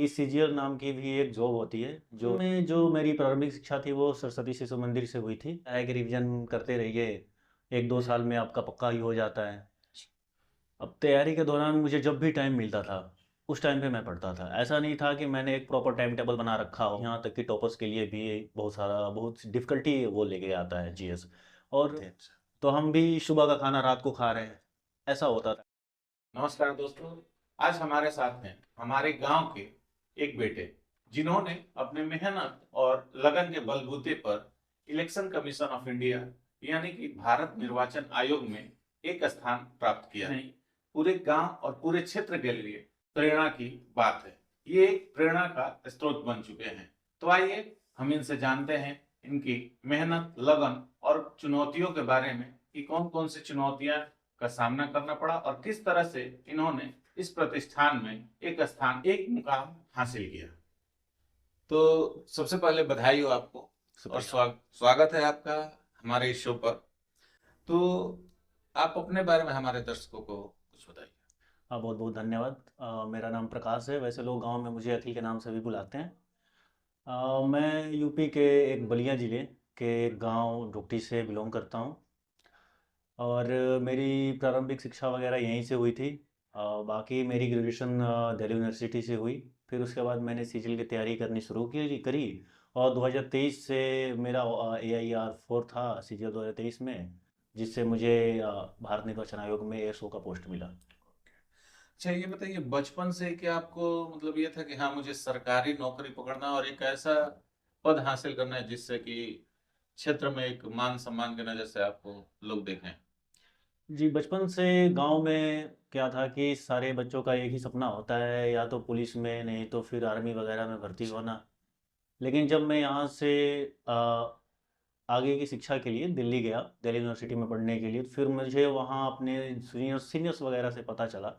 CGL नाम की भी एक जॉब होती है जो मेरी प्रारंभिक शिक्षा थी वो सरस्वती शिशु मंदिर से हुई थी। है कि रिवीजन करते रहिए, 1-2 साल में आपका पक्का ही हो जाता है। अब तैयारी के दौरान मुझे जब भी टाइम मिलता था उस टाइम पे मैं पढ़ता था। ऐसा नहीं था कि मैंने एक प्रॉपर टाइम टेबल बना रखा हो। यहाँ तक कि टॉपर्स के लिए भी बहुत डिफ़िकल्टी वो लेके आता है जीएस। और तो हम भी सुबह का खाना रात को खा रहे हैं, ऐसा होता था। नमस्कार दोस्तों। आज हमारे साथ हैं हमारे गांव के एक बेटे जिन्होंने अपने मेहनत और लगन के बलबूते पर इलेक्शन कमीशन ऑफ इंडिया यानी कि भारत निर्वाचन आयोग में एक स्थान प्राप्त किया। नहीं, पूरे गांव और पूरे क्षेत्र के लिए प्रेरणा की बात है। ये एक प्रेरणा का स्रोत बन चुके हैं। तो आइए हम इनसे जानते हैं इनकी मेहनत, लगन और चुनौतियों के बारे में कि कौन कौन सी चुनौतियां का सामना करना पड़ा और किस तरह से इन्होंने इस प्रतिष्ठान में एक स्थान, एक मुकाम हासिल किया। तो सबसे पहले बधाई हो आपको और शुक्रिया। स्वागत है आपका हमारे इस शो पर। तो आप अपने बारे में हमारे दर्शकों को कुछ बताइए। हाँ, बहुत बहुत धन्यवाद। मेरा नाम प्रकाश है, वैसे लोग गांव में मुझे अखिल के नाम से भी बुलाते हैं। मैं यूपी के एक बलिया ज़िले के एक गांव डुगटी से बिलोंग करता हूं। और मेरी प्रारंभिक शिक्षा वगैरह यहीं से हुई थी। बाकी मेरी ग्रेजुएशन दिल्ली यूनिवर्सिटी से हुई। फिर उसके बाद मैंने सीजीएल की तैयारी करनी शुरू करी। और 2023 से मेरा AIR 4 था सीजीएल 2023 में, जिससे मुझे भारत निर्वाचन आयोग में एएसओ का पोस्ट मिला। अच्छा, ये बताइए बचपन से क्या आपको मतलब ये था कि हाँ मुझे सरकारी नौकरी पकड़ना और एक ऐसा पद हासिल करना है जिससे कि क्षेत्र में एक मान सम्मान की नजर से आपको लोग देखें। जी, बचपन से गांव में क्या था कि सारे बच्चों का एक ही सपना होता है, या तो पुलिस में, नहीं तो फिर आर्मी वगैरह में भर्ती होना। लेकिन जब मैं यहाँ से आ, आगे की शिक्षा के लिए दिल्ली गया, दिल्ली यूनिवर्सिटी में पढ़ने के लिए, फिर मुझे वहाँ अपने सीनियर्स वगैरह से पता चला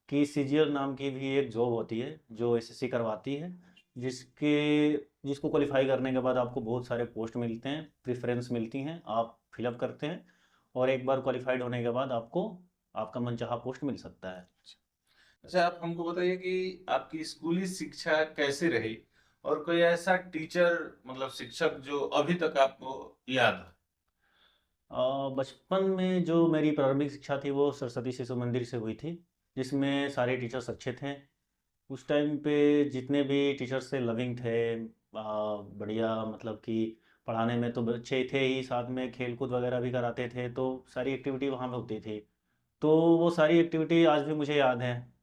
कि सीजीएल नाम की भी एक जॉब होती है जो एसएससी करवाती है, जिसके जिसको क्वालिफाई करने के बाद आपको बहुत सारे पोस्ट मिलते हैं, प्रेफरेंस मिलती हैं, आप फिलअप करते हैं और एक बार क्वालिफाइड होने के बाद आपको आपका मनचाहा पोस्ट मिल सकता है। अच्छा, आप हमको बताइए कि आपकी स्कूली शिक्षा कैसी रही और कोई ऐसा टीचर मतलब शिक्षक जो अभी तक आपको याद है। बचपन में जो मेरी प्रारंभिक शिक्षा थी वो सरस्वती शिशु मंदिर से हुई थी, जिसमें सारे टीचर्स अच्छे थे। उस टाइम पे जितने भी टीचर्स थे लविंग थे, बढ़िया, मतलब कि पढ़ाने में तो बच्चे थे ही, साथ में खेल कूद वगैरह भी कराते थे, तो सारी एक्टिविटी वहाँ पे होती थी। तो वो सारी एक्टिविटी आज भी मुझे याद है।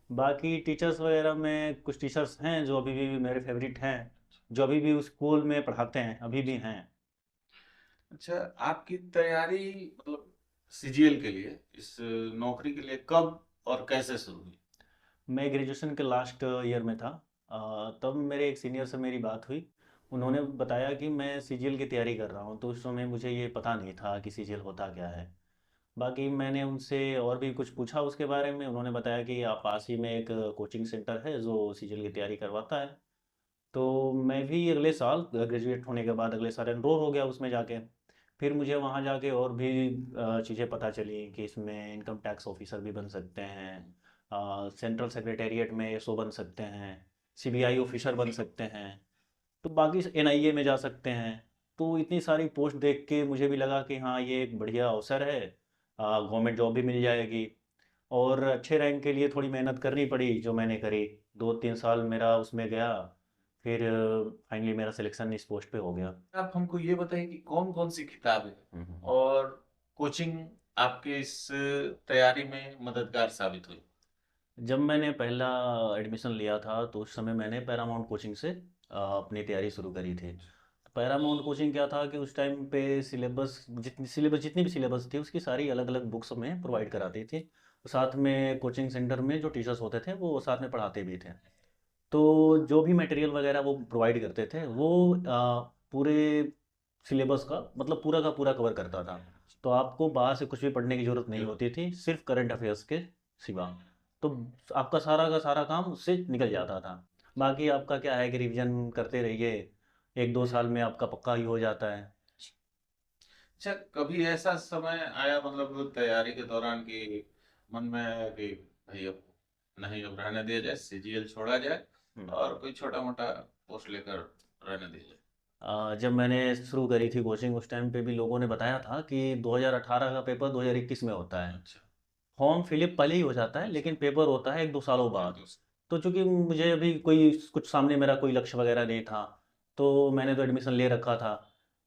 बाकी टीचर्स वगैरह में कुछ टीचर्स हैं जो अभी भी मेरे फेवरेट हैं, जो अभी भी उस स्कूल में पढ़ाते हैं, अभी भी हैं। अच्छा, आपकी तैयारी मतलब सीजीएल के लिए इस नौकरी के लिए कब और कैसे शुरू हुई। मैं ग्रेजुएशन के लास्ट ईयर में था। तब मेरे एक सीनियर से मेरी बात हुई। उन्होंने बताया कि मैं सीजीएल की तैयारी कर रहा हूँ, तो उस समय मुझे ये पता नहीं था कि सीजीएल होता क्या है। बाकी मैंने उनसे और भी कुछ पूछा उसके बारे में, उन्होंने बताया कि आप पास ही में एक कोचिंग सेंटर है जो सीजीएल की तैयारी करवाता है। तो मैं भी अगले साल ग्रेजुएट होने के बाद अगले साल एनरोल हो गया उसमें जाके। फिर मुझे वहाँ जाके और भी चीज़ें पता चली कि इसमें इनकम टैक्स ऑफिसर भी बन सकते हैं, सेंट्रल सेक्रेटेरिएट में एसओ बन सकते हैं, सीबीआई ऑफिसर बन सकते हैं, तो बाकी एनआईए में जा सकते हैं। तो इतनी सारी पोस्ट देख के मुझे भी लगा कि हाँ, ये एक बढ़िया अवसर है, गवर्नमेंट जॉब भी मिल जाएगी। और अच्छे रैंक के लिए थोड़ी मेहनत करनी पड़ी, जो मैंने करी। 2-3 साल मेरा उसमें गया, फिर फाइनली मेरा सिलेक्शन इस पोस्ट पे हो गया। आप हमको ये बताइए कि कौन कौन सी किताबें हम्म। और कोचिंग आपके इस तैयारी में मददगार साबित हुई। जब मैंने पहला एडमिशन लिया था तो उस समय मैंने पैरामाउंट कोचिंग से अपनी तैयारी शुरू करी थी। तो पैरामाउंट कोचिंग क्या था कि उस टाइम पे जितनी भी सिलेबस थी उसकी सारी अलग अलग बुक्स में प्रोवाइड कराती थी। साथ में कोचिंग सेंटर में जो टीचर्स होते थे वो साथ में पढ़ाते भी थे। तो जो भी मटेरियल वगैरह वो प्रोवाइड करते थे वो पूरे सिलेबस का, मतलब पूरा का पूरा कवर करता था। तो आपको बाहर से कुछ भी पढ़ने की ज़रूरत नहीं होती थी, सिर्फ करंट अफेयर्स के सिवा। तो आपका सारा का सारा काम उससे निकल जाता था। बाकी आपका क्या है कि रिवीजन करते रहिए, 1-2 साल में आपका पक्का ही हो जाता है। अच्छा, कभी ऐसा समय आया मतलब तैयारी के दौरान कि मन में आया कि भाई अब नहीं, अब रहने दिया जाए, सीजीएल छोड़ा जाए हम्म। और कोई छोटा मोटा पोस्ट लेकर रहने दीजिए। जब मैंने शुरू करी थी कोचिंग उस टाइम पे भी लोगों ने बताया था कि 2018 का पेपर 2021 में होता है। अच्छा। फॉर्म फिलअप पहले ही हो जाता है, अच्छा। लेकिन पेपर होता है 1-2 सालों एक बाद। दो। तो चूंकि मुझे अभी कोई कुछ सामने मेरा कोई लक्ष्य वगैरह नहीं था, तो मैंने तो एडमिशन ले रखा था।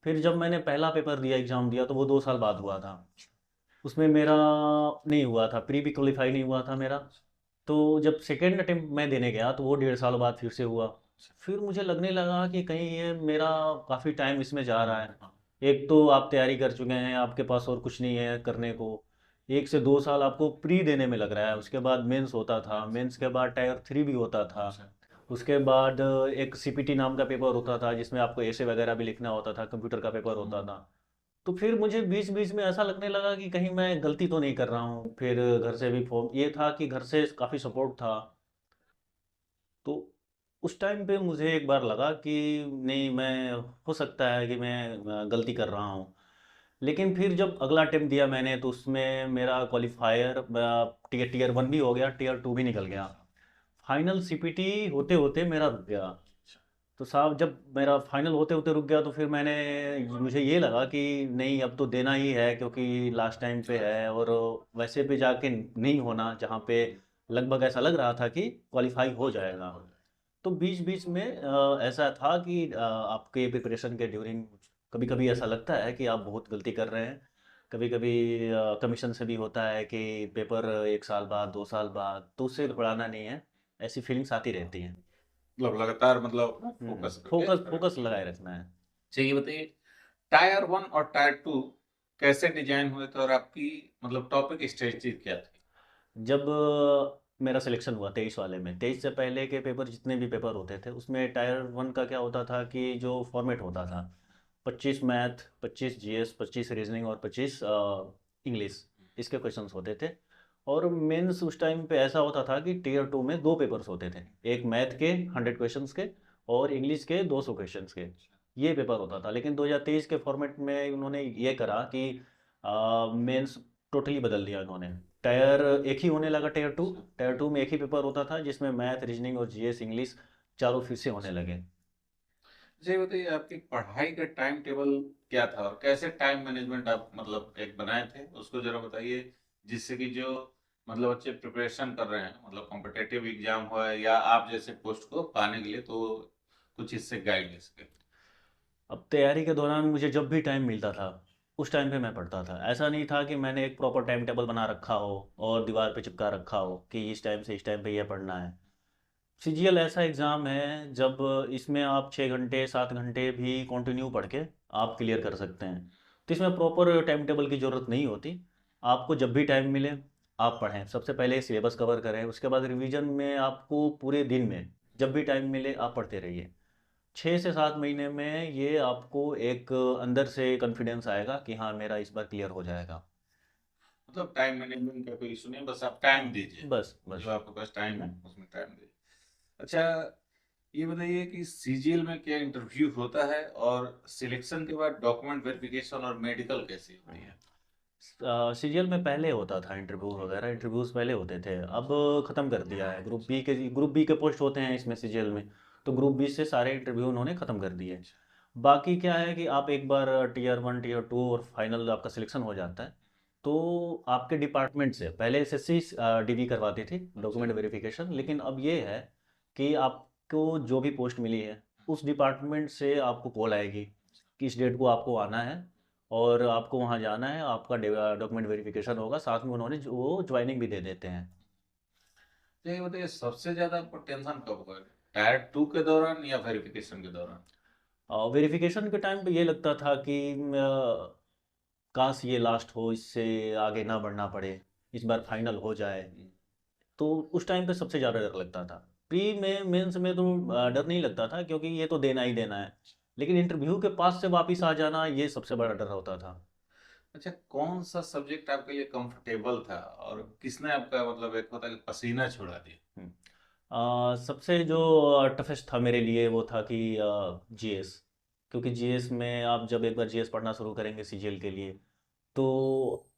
फिर जब मैंने पहला पेपर दिया, एग्ज़ाम दिया, तो वो 2 साल बाद हुआ था। उसमें मेरा नहीं हुआ था, प्री भी क्वालिफाई नहीं हुआ था मेरा। तो जब सेकेंड अटेम्प्ट मैं देने गया तो वो 1.5 साल बाद फिर से हुआ। फिर मुझे लगने लगा कि कहीं ये मेरा काफ़ी टाइम इसमें जा रहा है। हाँ। एक तो आप तैयारी कर चुके हैं, आपके पास और कुछ नहीं है करने को। 1 से 2 साल आपको प्री देने में लग रहा है, उसके बाद मेंस होता था, मेंस के बाद टायर 3 भी होता था। अच्छा। उसके बाद एक सीपीटी नाम का पेपर होता था जिसमें आपको ऐसे वगैरह भी लिखना होता था, कंप्यूटर का पेपर होता था। तो फिर मुझे बीच बीच में ऐसा लगने लगा कि कहीं मैं गलती तो नहीं कर रहा हूँ। फिर घर से भी फॉर्म, ये था कि घर से काफ़ी सपोर्ट था। तो उस टाइम पे मुझे एक बार लगा कि नहीं, मैं हो सकता है कि मैं गलती कर रहा हूँ। लेकिन फिर जब अगला अटेम्प्ट दिया मैंने तो उसमें मेरा क्वालिफायर टीयर 1 भी हो गया, टीयर 2 भी निकल गया। फाइनल सीपीटी होते होते मेरा रुक गया। तो साहब जब मेरा फाइनल होते होते रुक गया तो फिर मुझे ये लगा कि नहीं, अब तो देना ही है क्योंकि लास्ट टाइम पे है, और वैसे भी जाके नहीं होना जहाँ पे लगभग ऐसा लग रहा था कि क्वालिफाई हो जाएगा। तो बीच बीच में ऐसा था कि आपके प्रिपरेशन के ड्यूरिंग कभी कभी ऐसा लगता है कि आप बहुत गलती कर रहे हैं। कभी कभी कमीशन से भी होता है कि पेपर 1 साल बाद, 2 साल बाद, तो उससे घबराना नहीं है। ऐसी फीलिंग्स आती रहती हैं। मतलब लगातार मतलब फोकस करके फोकस रखना फोकस है। लगाए रखना है। चाहिए बताइए, टायर 1 और टायर 2 कैसे डिजाइन हुए थे और आपकी मतलब टॉपिक स्ट्रेटजी क्या थी? जब मेरा सिलेक्शन हुआ 23 वाले में, 23 से पहले के पेपर जितने भी पेपर होते थे उसमें टायर 1 का क्या होता था कि जो फॉर्मेट होता था, 25 मैथ, 25 जीएस, 25 रीजनिंग और 25 इंग्लिश, इसके क्वेश्चंस होते थे। और मेंस उस टाइम पे ऐसा होता था कि टीयर 2 में 2 पेपर्स होते थे, एक मैथ के 100 क्वेश्चंस के और इंग्लिश के 200 क्वेश्चंस के। ये पेपर होता था। लेकिन 2023 के फॉर्मेट में उन्होंने ये करा कि मेंस टोटली बदल दिया उन्होंने। टायर एक ही होने लगा, टायर 2 में एक ही पेपर होता था जिसमें मैथ, रीजनिंग और जीएस, इंग्लिश चारों फिर से होने लगे। जी बताइए, आपकी पढ़ाई का टाइम टेबल क्या था और कैसे टाइम मैनेजमेंट आप मतलब एक बनाए थे, उसको जरा बताइए, जिससे कि जो मतलब बच्चे प्रिपरेशन कर रहे हैं, मतलब कॉम्पिटेटिव एग्जाम हो या आप जैसे पोस्ट को पाने के लिए, तो कुछ इससे गाइड ले सके। अब तैयारी के दौरान मुझे जब भी टाइम मिलता था उस टाइम पे मैं पढ़ता था। ऐसा नहीं था कि मैंने एक प्रॉपर टाइम टेबल बना रखा हो और दीवार पे चिपका रखा हो कि इस टाइम से इस टाइम पे ये पढ़ना है। सीजीएल ऐसा एग्ज़ाम है जब इसमें आप 6 घंटे 7 घंटे भी कंटिन्यू पढ़ के आप क्लियर कर सकते हैं। तो इसमें प्रॉपर टाइम टेबल की ज़रूरत नहीं होती। आपको जब भी टाइम मिले आप पढ़ें। सबसे पहले सिलेबस कवर करें, उसके बाद रिवीजन में आपको पूरे दिन में जब भी टाइम मिले आप पढ़ते रहिए। 6 से 7 महीने में ये आपको एक अंदर से कॉन्फिडेंस आएगा कि हाँ, मेरा इस बार क्लियर हो जाएगा। मतलब टाइम मैनेजमेंट का कोई इशू नहीं, बस आप टाइम दीजिए, बस बस। जो आपके पास टाइम है हम्म। उसमें टाइम दीजिए। अच्छा, ये बताइए कि सीजीएल में क्या इंटरव्यू होता है और सिलेक्शन के बाद डॉक्यूमेंट वेरिफिकेशन और मेडिकल कैसी होती है? सीजीएल में पहले होता था इंटरव्यू वगैरह, इंटरव्यूज़ पहले होते थे, अब ख़त्म कर दिया है। ग्रुप बी के पोस्ट होते हैं इसमें सीजीएल में, तो ग्रुप बी से सारे इंटरव्यू उन्होंने ख़त्म कर दिए। बाकी क्या है कि आप एक बार टीयर 1 टीयर 2 और फाइनल आपका सिलेक्शन हो जाता है, तो आपके डिपार्टमेंट से पहले एसएससी डीवी करवाती थी अच्छा। डॉक्यूमेंट वेरिफिकेशन, लेकिन अब ये है कि आपको जो भी पोस्ट मिली है उस डिपार्टमेंट से आपको कॉल आएगी कि इस डेट को आपको आना है और आपको वहाँ जाना है, आपका डॉक्यूमेंट वेरिफिकेशन होगा, साथ में उन्होंने वो ज्वाइनिंग भी दे देते हैं। तो ये बताइए, सबसे ज्यादा आपको टेंशन कब हुआ, टायर 2 के दौरान या वेरिफिकेशन के दौरान? वेरिफिकेशन के टाइम पे ये लगता था कि काश ये लास्ट हो, इससे आगे ना बढ़ना पड़े, इस बार फाइनल हो जाए। तो उस टाइम पे सबसे ज़्यादा डर लगता था। प्री में मेंस में तो डर नहीं लगता था क्योंकि ये तो देना ही देना है। लेकिन इंटरव्यू के पास से वापस आ जाना, ये सबसे बड़ा डर होता था। अच्छा, कौन सा सब्जेक्ट आपके लिए कंफर्टेबल था और किसने आपका मतलब एक होता है कि पसीना छुड़ा दिया? हम्म। सबसे जो टफेस्ट था मेरे लिए वो था कि जीएस। क्योंकि जीएस में आप जब एक बार जीएस पढ़ना शुरू करेंगे सीजीएल के लिए, तो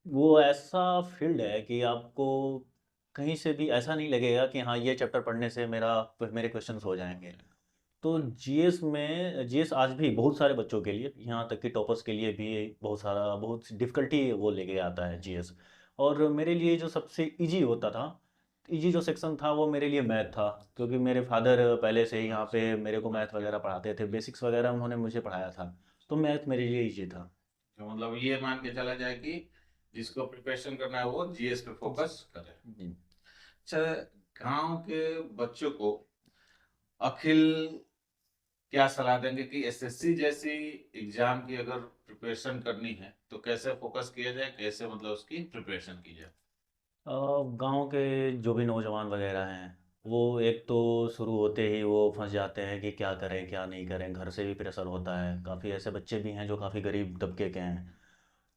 वो ऐसा फील्ड है कि आपको कहीं से भी ऐसा नहीं लगेगा कि हाँ ये चैप्टर पढ़ने से मेरे क्वेश्चंस हो जाएंगे। तो जीएस में जीएस आज भी बहुत सारे बच्चों के लिए, यहाँ तक कि टॉपर्स के लिए भी बहुत डिफ़िकल्टी वो लेके आता है जीएस। और मेरे लिए जो सबसे इजी होता था, इजी जो सेक्शन था वो मेरे लिए मैथ था, क्योंकि मेरे फादर पहले से ही यहाँ पे मेरे को मैथ वगैरह पढ़ाते थे, बेसिक्स वगैरह उन्होंने मुझे पढ़ाया था। तो मैथ मेरे लिए इजी था। तो मतलब ये मान के चला जाए कि जिसको प्रिपरेशन करना है वो जीएस पे फोकस करे। जी। अच्छा, गांव के बच्चों को अखिल क्या सलाह देंगे कि एसएससी जैसी एग्जाम की अगर प्रिपरेशन करनी है तो कैसे फोकस किया जाए, कैसे मतलब उसकी प्रिपरेशन की जाए? गांव के जो भी नौजवान वगैरह हैं, वो एक तो शुरू होते ही वो फंस जाते हैं कि क्या करें क्या नहीं करें, घर से भी प्रेशर होता है, काफ़ी ऐसे बच्चे भी हैं जो काफ़ी गरीब तबके के हैं।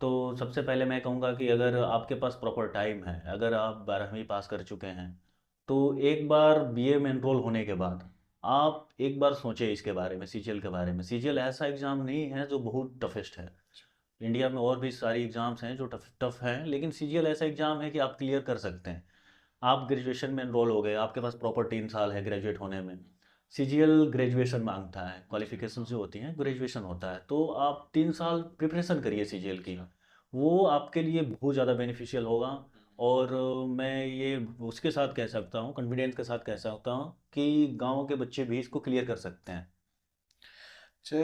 तो सबसे पहले मैं कहूँगा कि अगर आपके पास प्रॉपर टाइम है, अगर आप 12वीं पास कर चुके हैं, तो एक बार बीए में एनरोल होने के बाद आप एक बार सोचें इसके बारे में, सीजीएल के बारे में। सीजीएल ऐसा एग्ज़ाम नहीं है जो बहुत टफेस्ट है। इंडिया में और भी सारी एग्ज़ाम्स हैं जो टफ टफ हैं, लेकिन सीजीएल ऐसा एग्ज़ाम है कि आप क्लियर कर सकते हैं। आप ग्रेजुएशन में एनरोल हो गए, आपके पास प्रॉपर 3 साल है ग्रेजुएट होने में। सीजीएल ग्रेजुएशन मांगता है, क्वालिफिकेशन जो होती हैं ग्रेजुएशन होता है, तो आप 3 साल प्रिपरेशन करिए सीजीएल की। वो आपके लिए बहुत ज़्यादा बेनिफिशियल होगा। और मैं ये उसके साथ कह सकता हूँ, कॉन्फिडेंस के साथ कह सकता हूँ कि गांव के बच्चे भी इसको क्लियर कर सकते हैं। अच्छा,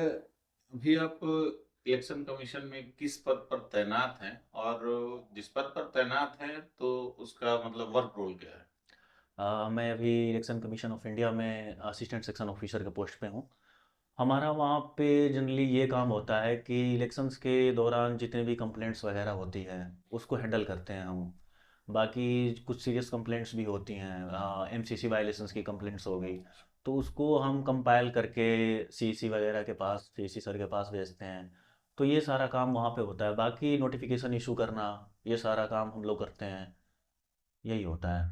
अभी आप इलेक्शन कमीशन में किस पद पर तैनात हैं, और जिस पद पर तैनात हैं तो उसका मतलब वर्क रोल क्या है? मैं अभी इलेक्शन कमीशन ऑफ इंडिया में असिस्टेंट सेक्शन ऑफिसर के पोस्ट पे हूँ। हमारा वहाँ पे जनरली ये काम होता है कि इलेक्शंस के दौरान जितने भी कंप्लेंट्स वगैरह होती हैं उसको हैंडल करते हैं हम। बाकी कुछ सीरियस कंप्लेंट्स भी होती हैं, एमसीसी वायलेशंस की कंप्लेंट्स हो गई, तो उसको हम कंपाइल करके सीसी वगैरह के पास, सीसी सर के पास भेजते हैं। तो ये सारा काम वहाँ पे होता है। बाकी नोटिफिकेशन इशू करना, ये सारा काम हम लोग करते हैं, यही होता है।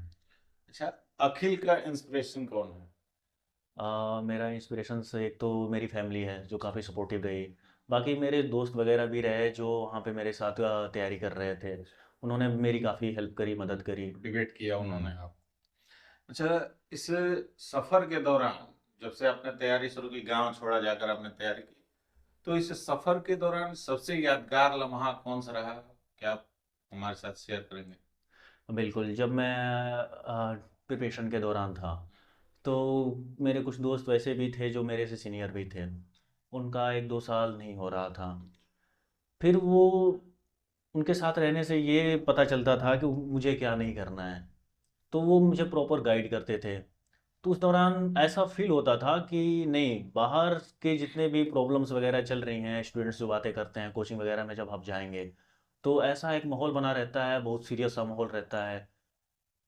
अच्छा, अखिल का इंस्पिरेशन कौन है? मेरा इंस्पिरेशन से एक तो मेरी फैमिली है जो काफ़ी सपोर्टिव रही। बाकी मेरे दोस्त वगैरह भी रहे जो वहाँ पे मेरे साथ तैयारी कर रहे थे, उन्होंने मेरी काफ़ी हेल्प करी, मदद करी। मोटिवेट किया उन्होंने हम्म। आप? अच्छा, इस सफर के दौरान जब से आपने तैयारी शुरू की, गांव छोड़ा जाकर आपने तैयारी की, तो इस सफर के दौरान सबसे यादगार लम्हा कौन सा रहा, क्या आप हमारे साथ शेयर करेंगे? बिल्कुल, जब मैं प्रिपरेशन के दौरान था, तो मेरे कुछ दोस्त वैसे भी थे जो मेरे से सीनियर भी थे, उनका 1-2 साल नहीं हो रहा था। फिर वो उनके साथ रहने से ये पता चलता था कि मुझे क्या नहीं करना है, तो वो मुझे प्रॉपर गाइड करते थे। तो उस दौरान ऐसा फील होता था कि नहीं, बाहर के जितने भी प्रॉब्लम्स वगैरह चल रही हैं, स्टूडेंट्स जो बातें करते हैं कोचिंग वगैरह में, जब आप जाएंगे तो ऐसा एक माहौल बना रहता है, बहुत सीरियस सा माहौल रहता है।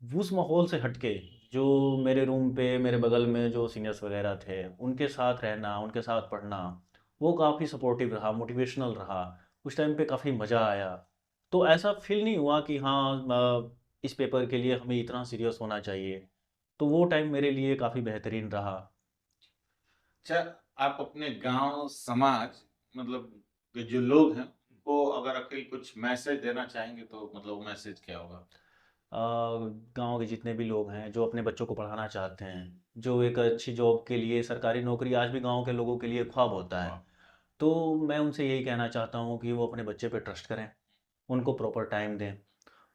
उस माहौल से हटके जो मेरे रूम पे मेरे बगल में जो सीनियर्स वगैरह थे, उनके साथ रहना, उनके साथ पढ़ना, वो काफ़ी सपोर्टिव रहा, मोटिवेशनल रहा। उस टाइम पे काफ़ी मज़ा आया। तो ऐसा फील नहीं हुआ कि हाँ, इस पेपर के लिए हमें इतना सीरियस होना चाहिए। तो वो टाइम मेरे लिए काफ़ी बेहतरीन रहा। अच्छा, आप अपने गांव समाज, मतलब के जो लोग हैं उनको अगर अकेले कुछ मैसेज देना चाहेंगे तो मतलब वो मैसेज क्या होगा? गांव के जितने भी लोग हैं जो अपने बच्चों को पढ़ाना चाहते हैं, जो एक अच्छी जॉब के लिए, सरकारी नौकरी आज भी गांव के लोगों के लिए ख्वाब होता है, वाह। तो मैं उनसे यही कहना चाहता हूँ कि वो अपने बच्चे पे ट्रस्ट करें, उनको प्रॉपर टाइम दें।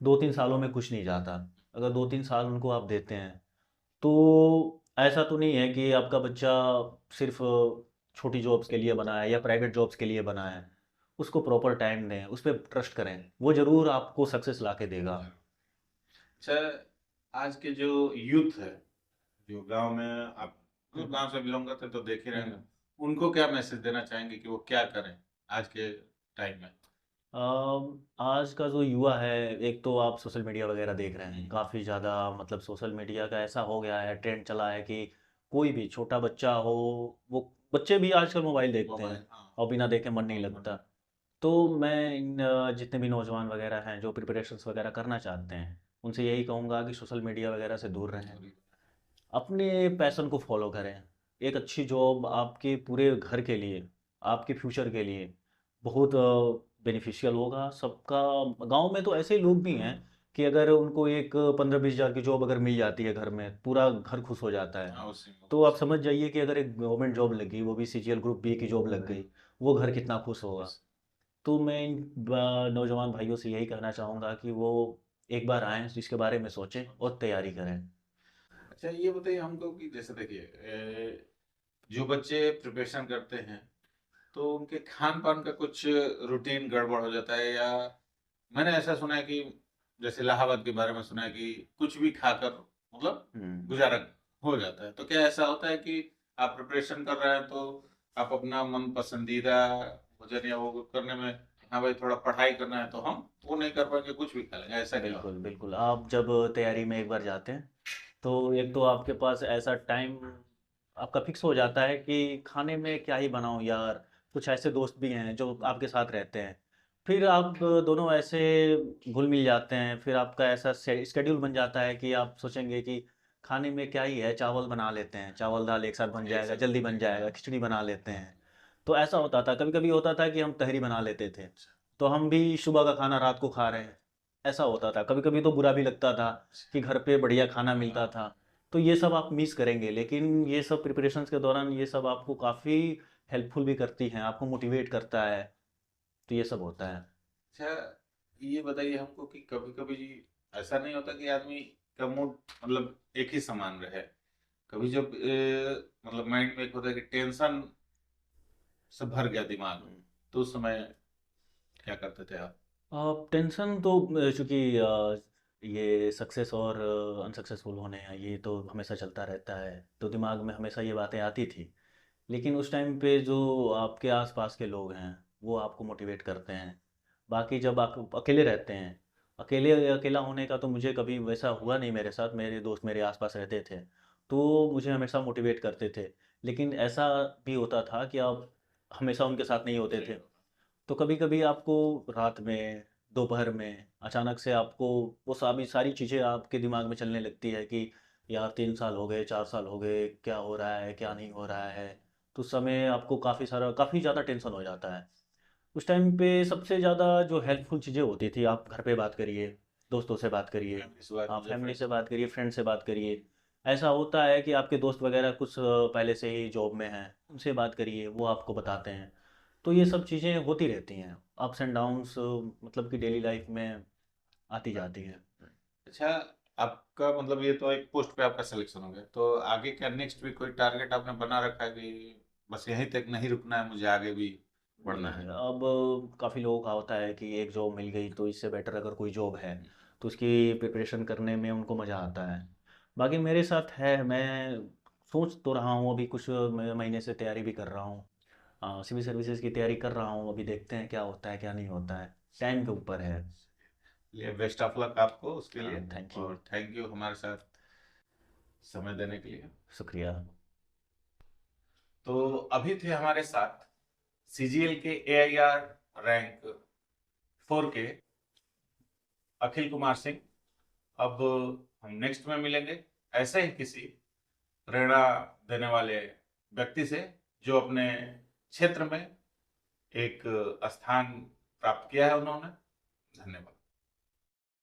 2-3 सालों में कुछ नहीं जाता। अगर 2-3 साल उनको आप देते हैं, तो ऐसा तो नहीं है कि आपका बच्चा सिर्फ छोटी जॉब्स के लिए बना है या प्राइवेट जॉब्स के लिए बना है। उसको प्रॉपर टाइम दें, उस पर ट्रस्ट करें, वो ज़रूर आपको सक्सेस ला के देगा। अच्छा, आज के जो यूथ है, जो गांव में, आप जो गांव से बिलोंग करते हैं तो देख ही रहेंगे, उनको क्या मैसेज देना चाहेंगे कि वो क्या करें आज के टाइम में? आज का जो युवा है, एक तो आप सोशल मीडिया वगैरह देख रहे हैं काफ़ी ज़्यादा, मतलब सोशल मीडिया का ऐसा हो गया है, ट्रेंड चला है कि कोई भी छोटा बच्चा हो, वो बच्चे भी आजकल मोबाइल देखते हैं मोबाइल, हाँ। और बिना देखे मन नहीं लगता। तो मैं इन जितने भी नौजवान वगैरह हैं जो प्रिपरेशंस वगैरह करना चाहते हैं, उनसे यही कहूँगा कि सोशल मीडिया वगैरह से दूर रहें, अपने पैशन को फॉलो करें। एक अच्छी जॉब आपके पूरे घर के लिए, आपके फ्यूचर के लिए बहुत बेनिफिशियल होगा सबका। गांव में तो ऐसे लोग भी हैं कि अगर उनको एक 15-20 हज़ार की जॉब अगर मिल जाती है घर में, पूरा घर खुश हो जाता है। हाँ, उसी में तो आप समझ जाइए कि अगर एक गवर्नमेंट जॉब लगी, वो भी सीजीएल ग्रुप बी की जॉब लग गई, वो घर कितना खुश होगा। तो मैं इन नौजवान भाइयों से यही कहना चाहूँगा कि वो एक बार आएँ, इसके बारे में सोचें और तैयारी करें। अच्छा, ये बताइए हमको कि जैसे देखिए जो बच्चे प्रिपरेशन करते हैं तो उनके खान पान का कुछ रूटीन गड़बड़ हो जाता है, या मैंने ऐसा सुना है कि जैसे इलाहाबाद के बारे में सुना है कि कुछ भी खाकर मतलब हम्म। गुजारा हो जाता है, तो क्या ऐसा होता है कि आप प्रिपरेशन कर रहे हैं तो आप अपना मन पसंदीदा भोजन या वो करने में, हाँ भाई थोड़ा पढ़ाई करना है तो हम वो नहीं कर पाएंगे, कुछ भी खा लेंगे, ऐसा क्या बिल्कुल होता बिल्कुल, आप जब तैयारी में एक बार जाते हैं तो एक तो आपके पास ऐसा टाइम आपका फिक्स हो जाता है कि खाने में क्या ही बनाऊं यार। कुछ ऐसे दोस्त भी हैं जो आपके साथ रहते हैं, फिर आप दोनों ऐसे घुल मिल जाते हैं, फिर आपका ऐसा स्केड्यूल बन जाता है कि आप सोचेंगे कि खाने में क्या ही है, चावल बना लेते हैं, चावल दाल एक साथ बन है? एक जाएगा, साथ जल्दी बन बन जाएगा, जाएगा, हाँ। खिचड़ी बना लेते हैं। तो ऐसा होता था, कभी कभी होता था कि हम तहरी बना लेते थे, तो हम भी सुबह का खाना रात को खा रहे हैं। ऐसा होता था, कभी कभी तो बुरा भी लगता था कि घर पे बढ़िया खाना मिलता था। तो ये सब आप मिस करेंगे, लेकिन ये सब प्रिपरेशंस के दौरान ये सब आपको काफ़ी हेल्पफुल भी करती हैं, आपको मोटिवेट करता है। तो ये सब होता है। अच्छा, ये बताइए हमको कि कभी कभी ऐसा नहीं होता कि आदमी का मूड मतलब एक ही समान रहे, कभी जब मतलब माइंड में एक होता है कि टेंशन से भर गया दिमाग, तो उस समय क्या करते थे आप? टेंशन तो चूंकि ये सक्सेस और अनसक्सेसफुल होने हैं, ये तो हमेशा चलता रहता है, तो दिमाग में हमेशा ये बातें आती थी। लेकिन उस टाइम पे जो आपके आसपास के लोग हैं, वो आपको मोटिवेट करते हैं। बाकी जब आप अकेले रहते हैं, अकेला होने का तो मुझे कभी वैसा हुआ नहीं मेरे साथ, मेरे दोस्त मेरे आसपास रहते थे, तो मुझे हमेशा मोटिवेट करते थे। लेकिन ऐसा भी होता था कि आप हमेशा उनके साथ नहीं होते नहीं थे। होता। तो कभी कभी आपको रात में, दोपहर में अचानक से आपको वो सारी सारी चीज़ें आपके दिमाग में चलने लगती है कि यार 3 साल हो गए, 4 साल हो गए, क्या हो रहा है क्या नहीं हो रहा है। तो उस समय आपको काफ़ी ज़्यादा टेंशन हो जाता है। उस टाइम पे सबसे ज़्यादा जो हेल्पफुल चीज़ें होती थी, आप घर पे बात करिए, दोस्तों से बात करिए, फैमिली से बात हाँ कीजिए, फैमिली फ्रेंड्स से से बात बात करिए, कीजिए। फ्रेंड से बात करिए। ऐसा होता है कि आपके दोस्त वगैरह कुछ पहले से ही जॉब में हैं, उनसे बात करिए, वो आपको बताते हैं। तो ये सब चीज़ें होती रहती हैं, अप्स एंड डाउन्स, मतलब कि डेली लाइफ में आती जाती हैं। अच्छा, आपका मतलब ये तो एक पोस्ट पे आपका सिलेक्शन हो गया, तो आगे क्या नेक्स्ट भी कोई टारगेट आपने बना रखा है कि बस यहीं तक नहीं रुकना है, मुझे आगे भी बढ़ना नहीं, है? अब काफ़ी लोगों का होता है कि एक जॉब मिल गई तो इससे बेटर अगर कोई जॉब है हम्म। तो उसकी प्रिपरेशन करने में उनको मज़ा आता है। बाकी मेरे साथ है, मैं सोच तो रहा हूँ, अभी कुछ महीने से तैयारी भी कर रहा हूँ, सिविल सर्विसेज की तैयारी कर रहा हूँ। अभी देखते हैं क्या होता है क्या नहीं होता है, टाइम के ऊपर है। लिए बेस्ट ऑफ लक आपको उसके लिए, थैंक यू। और थैंक यू हमारे साथ समय देने के लिए। शुक्रिया। तो अभी थे हमारे साथ सीजीएल के एआईआर रैंक 4 के अखिल कुमार सिंह। अब हम नेक्स्ट में मिलेंगे ऐसे ही किसी प्रेरणा देने वाले व्यक्ति से जो अपने क्षेत्र में एक स्थान प्राप्त किया है उन्होंने। धन्यवाद।